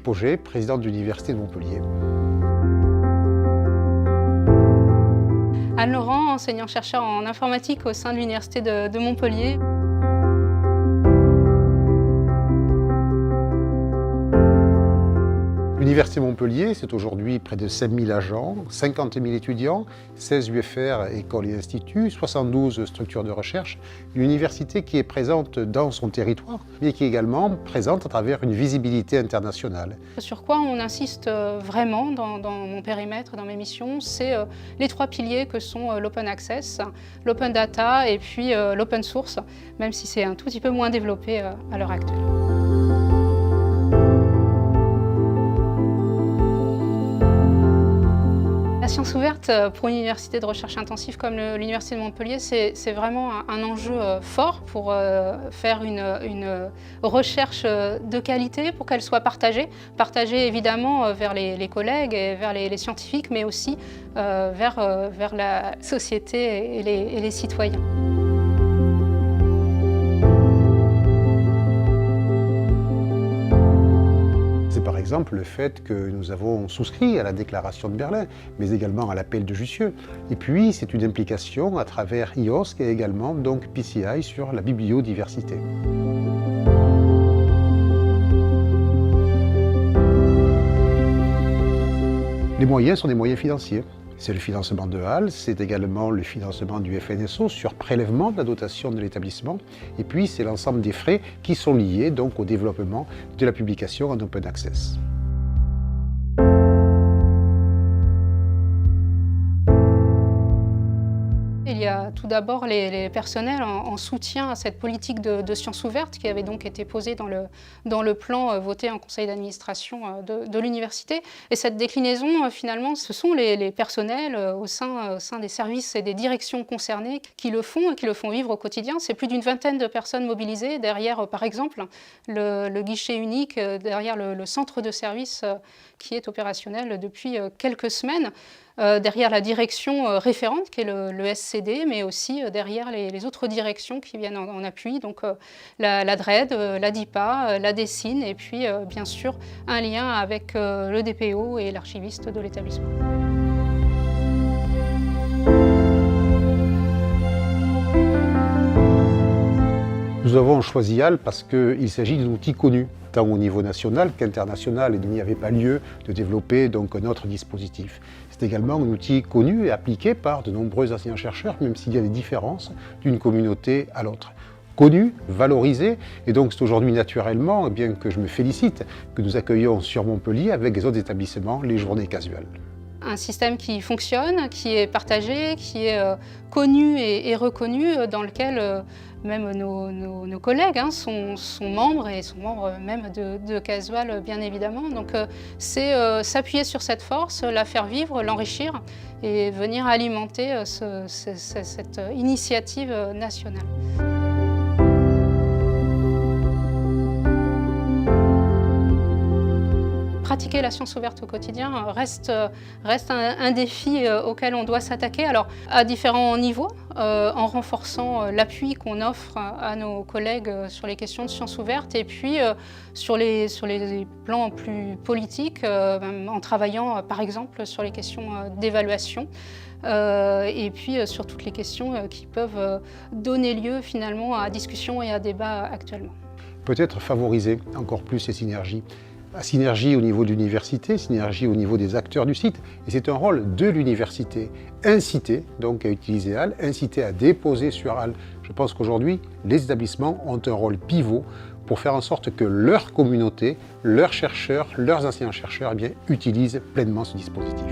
Pauget, président de l'Université de Montpellier. Anne Laurent, enseignant-chercheur en informatique au sein de l'Université de Montpellier. L'Université de Montpellier, c'est aujourd'hui près de 5000 agents, 50 000 étudiants, 16 UFR, écoles et instituts, 72 structures de recherche. Une université qui est présente dans son territoire, mais qui est également présente à travers une visibilité internationale. Sur quoi on insiste vraiment dans mon périmètre, dans mes missions, c'est les trois piliers que sont l'open access, l'open data et puis l'open source, même si c'est un tout petit peu moins développé à l'heure actuelle. La science ouverte pour une université de recherche intensive comme l'Université de Montpellier, c'est vraiment un enjeu fort pour faire une recherche de qualité, pour qu'elle soit partagée. Partagée évidemment vers les collègues et vers les scientifiques, mais aussi vers la société et les citoyens. C'est par exemple le fait que nous avons souscrit à la déclaration de Berlin, mais également à l'appel de Jussieu. Et puis, c'est une implication à travers IOSC et également donc PCI sur la bibliodiversité. Les moyens sont des moyens financiers. C'est le financement de HAL, c'est également le financement du FNSO sur prélèvement de la dotation de l'établissement, et puis c'est l'ensemble des frais qui sont liés donc au développement de la publication en open access. Il y a tout d'abord les personnels en soutien à cette politique de sciences ouvertes qui avait donc été posée dans le plan voté en conseil d'administration de l'université. Et cette déclinaison, finalement, ce sont les personnels au sein des services et des directions concernées qui le font et qui le font vivre au quotidien. C'est plus d'une vingtaine de personnes mobilisées derrière, par exemple, le guichet unique, derrière le centre de service qui est opérationnel depuis quelques semaines. Derrière la direction référente qui est le SCD, mais aussi derrière les autres directions qui viennent en appui, donc la DRED, la DIPA, la DECIN, et puis bien sûr un lien avec le DPO et l'archiviste de l'établissement. Nous avons choisi HAL parce qu'il s'agit d'un outil connu, tant au niveau national qu'international, et il n'y avait pas lieu de développer donc un autre dispositif. C'est également un outil connu et appliqué par de nombreux enseignants-chercheurs, même s'il y a des différences d'une communauté à l'autre. Connu, valorisé, et donc c'est aujourd'hui naturellement, bien que je me félicite, que nous accueillons sur Montpellier avec les autres établissements les journées casuales. Un système qui fonctionne, qui est partagé, qui est connu et reconnu, dans lequel même nos collègues sont membres et sont membres même de Casual, bien évidemment. Donc c'est s'appuyer sur cette force, la faire vivre, l'enrichir et venir alimenter cette initiative nationale. Pratiquer la science ouverte au quotidien reste un défi auquel on doit s'attaquer, alors à différents niveaux, en renforçant l'appui qu'on offre à nos collègues sur les questions de science ouverte, et puis sur les plans plus politiques, en travaillant par exemple sur les questions d'évaluation, et puis sur toutes les questions qui peuvent donner lieu finalement à discussion et à débat actuellement. Peut-être favoriser encore plus ces synergies. Synergie au niveau de l'université, synergie au niveau des acteurs du site, et c'est un rôle de l'université. Inciter donc à utiliser HAL, inciter à déposer sur HAL. Je pense qu'aujourd'hui, les établissements ont un rôle pivot pour faire en sorte que leur communauté, leurs chercheurs, leurs enseignants-chercheurs utilisent pleinement ce dispositif.